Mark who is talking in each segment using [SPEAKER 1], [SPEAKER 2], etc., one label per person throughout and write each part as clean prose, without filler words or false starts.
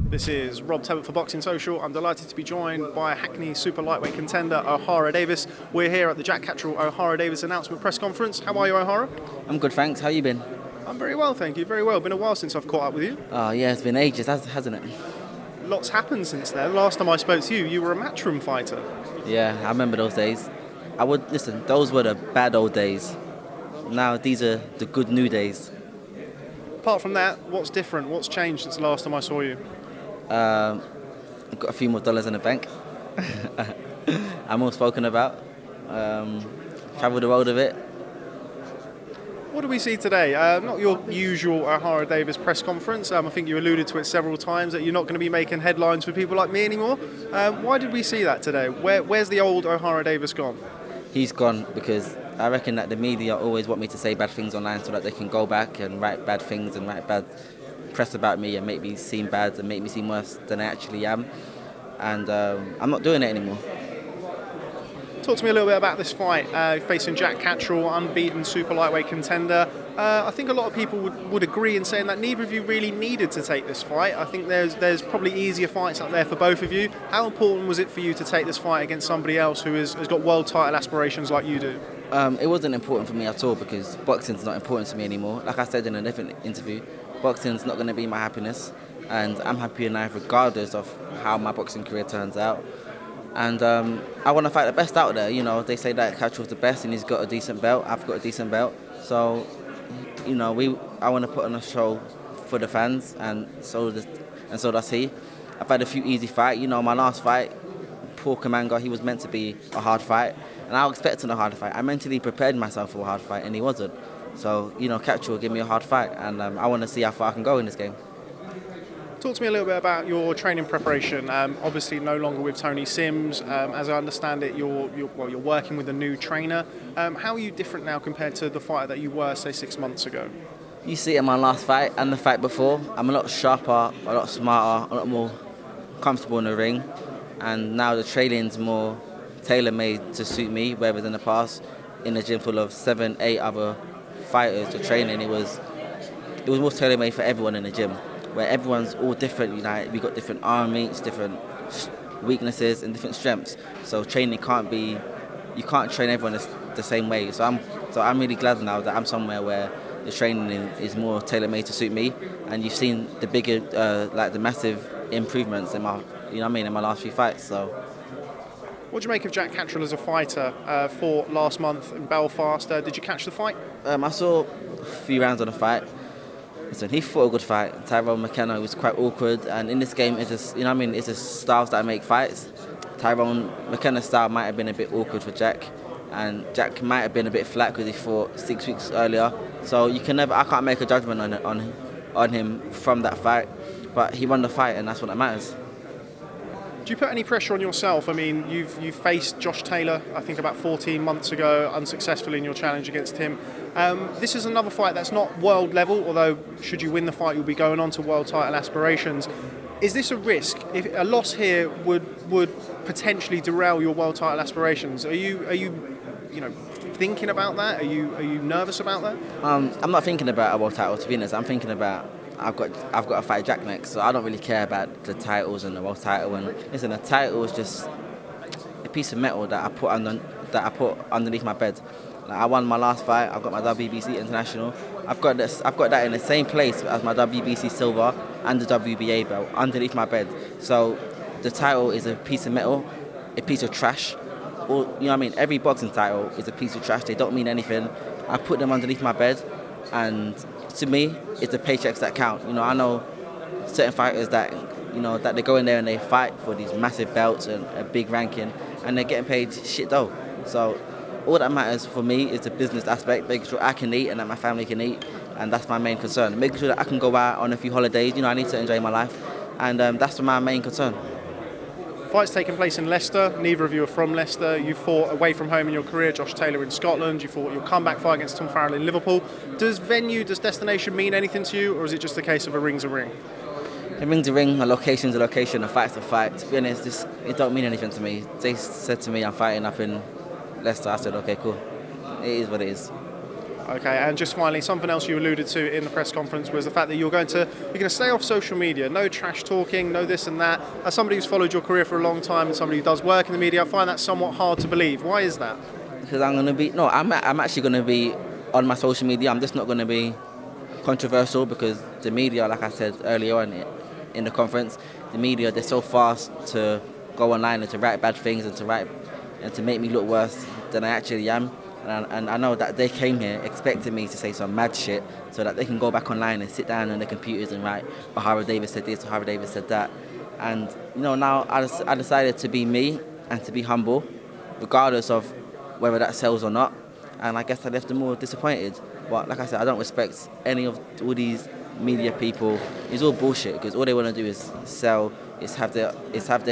[SPEAKER 1] This is Rob Tebbutt for Boxing Social. I'm delighted to be joined by Hackney super lightweight contender OHARA Davies. We're here at the Jack Catterall OHARA Davies announcement press conference. How are you, OHARA?
[SPEAKER 2] I'm good, thanks. How you been?
[SPEAKER 1] I'm very well, thank you. Very well. Been a while since I've caught up with you.
[SPEAKER 2] Oh yeah, it's been ages, hasn't it?
[SPEAKER 1] Lots happened since then. Last time I spoke to you, you were a matchroom fighter.
[SPEAKER 2] Yeah, I remember those days. Those were the bad old days. Now these are the good new days.
[SPEAKER 1] Apart from that, what's different? What's changed since the last time I saw you?
[SPEAKER 2] I've got a few more dollars in the bank. I'm all spoken about. Travel the world a bit.
[SPEAKER 1] What do we see today? Not your usual OHARA Davies press conference. I think you alluded to it several times that you're not going to be making headlines for people like me anymore. Why did we see that today? Where's the old OHARA Davies gone?
[SPEAKER 2] He's gone because I reckon that the media always want me to say bad things online so that they can go back and write bad things and write bad press about me and make me seem bad and make me seem worse than I actually am. And I'm not doing it anymore.
[SPEAKER 1] Talk to me a little bit about this fight, facing Jack Catterall, unbeaten super lightweight contender. I think a lot of people would agree in saying that neither of you really needed to take this fight. I think there's probably easier fights out there for both of you. How important was it for you to take this fight against somebody else who has got world title aspirations like you do?
[SPEAKER 2] It wasn't important for me at all because boxing's not important to me anymore. Like I said in a different interview, boxing's not going to be my happiness, and I'm happy in life regardless of how my boxing career turns out. And I want to fight the best out there. You know, they say that Catterall's the best and he's got a decent belt. I've got a decent belt. So, you know, I want to put on a show for the fans, and so does he. I've had a few easy fights. You know, my last fight, poor Kamanga, he was meant to be a hard fight. And I was expecting a hard fight. I mentally prepared myself for a hard fight and he wasn't. So, you know, Catterall gave me a hard fight, and I want to see how far I can go in this game.
[SPEAKER 1] Talk to me a little bit about your training preparation. Obviously, no longer with Tony Sims. As I understand it, you're working with a new trainer. How are you different now compared to the fighter that you were, say, 6 months ago?
[SPEAKER 2] You see it in my last fight and the fight before. I'm a lot sharper, a lot smarter, a lot more comfortable in the ring. And now the training's more tailor-made to suit me, whereas in the past, in a gym full of 7, 8 other fighters, the training, it was more tailor-made for everyone in the gym, where everyone's all different. You know, we got different arm meets, different weaknesses and different strengths. So training you can't train everyone the same way. So I'm really glad now that I'm somewhere where the training is more tailor-made to suit me. And you've seen the bigger, the massive improvements in my last few fights. So.
[SPEAKER 1] What do you make of Jack Catterall as a fighter? Fought last month in Belfast. Did you catch the fight?
[SPEAKER 2] I saw a few rounds of the fight. Listen, he fought a good fight. Tyrone McKenna was quite awkward, and in this game, it's just styles that make fights. Tyrone McKenna's style might have been a bit awkward for Jack, and Jack might have been a bit flat because he fought 6 weeks earlier. So I can't make a judgment on him from that fight, but he won the fight, and that's what matters.
[SPEAKER 1] Do you put any pressure on yourself? I mean, you've faced Josh Taylor, I think about 14 months ago, unsuccessfully in your challenge against him. This is another fight that's not world level, although should you win the fight, you'll be going on to world title aspirations. Is this a risk? If a loss here would potentially derail your world title aspirations, are you thinking about that? Are you nervous about that?
[SPEAKER 2] I'm not thinking about a world title, to be honest. I'm thinking about I've got to fight Jack next, so I don't really care about the titles and the world title. And listen, the title is just a piece of metal that I put underneath my bed. Like, I won my last fight. I've got my WBC International. I've got that in the same place as my WBC Silver and the WBA belt underneath my bed. So the title is a piece of metal, a piece of trash. Or, you know what I mean? Every boxing title is a piece of trash. They don't mean anything. I put them underneath my bed, and to me, it's the paychecks that count. You know, I know certain fighters that they go in there and they fight for these massive belts and a big ranking, and they're getting paid shit dough. So all that matters for me is the business aspect, making sure I can eat and that my family can eat, and that's my main concern. Making sure that I can go out on a few holidays. You know, I need to enjoy my life, and that's my main concern.
[SPEAKER 1] Fight's taking place in Leicester. Neither of you are from Leicester. You fought away from home in your career, Josh Taylor in Scotland. You fought your comeback fight against Tom Farrell in Liverpool. Does destination mean anything to you, or is it just a case of a ring's a ring?
[SPEAKER 2] A ring's a ring, a location's a location, a fight's a fight. To be honest, it don't mean anything to me. They said to me I'm fighting up in Leicester. I said, okay, cool. It is what it is.
[SPEAKER 1] Okay, and just finally, something else you alluded to in the press conference was the fact that you're going to stay off social media, no trash talking, no this and that. As somebody who's followed your career for a long time and somebody who does work in the media, I find that somewhat hard to believe. Why is that?
[SPEAKER 2] Because I'm actually going to be on my social media. I'm just not going to be controversial, because the media, like I said earlier on in the conference, the media, they're so fast to go online and to write bad things and to make me look worse than I actually am. And I know that they came here expecting me to say some mad shit so that they can go back online and sit down on their computers and write, OHARA Davies said this, OHARA Davies said that. And, now I decided to be me and to be humble, regardless of whether that sells or not. And I guess I left them all disappointed. But like I said, I don't respect any of all these media people. It's all bullshit, because all they want to do is sell, is have their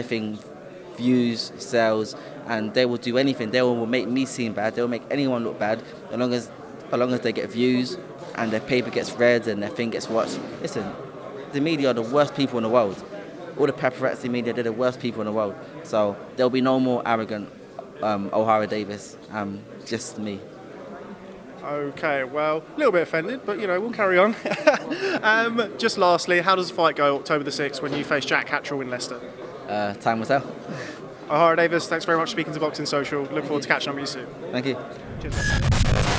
[SPEAKER 2] thing, views, sales, and they will do anything. They will make me seem bad. They will make anyone look bad, as long as they get views and their paper gets read and their thing gets watched. Listen, the media are the worst people in the world. All the paparazzi media, they're the worst people in the world. So there'll be no more arrogant OHARA Davies. Just me.
[SPEAKER 1] Okay, well, a little bit offended, but we'll carry on. Just lastly, how does the fight go October the 6th when you face Jack Catterall in Leicester?
[SPEAKER 2] Time will tell.
[SPEAKER 1] OHARA Davies, thanks very much for speaking to Boxing Social. Look forward to catching up with you soon.
[SPEAKER 2] Thank you.
[SPEAKER 1] Cheers.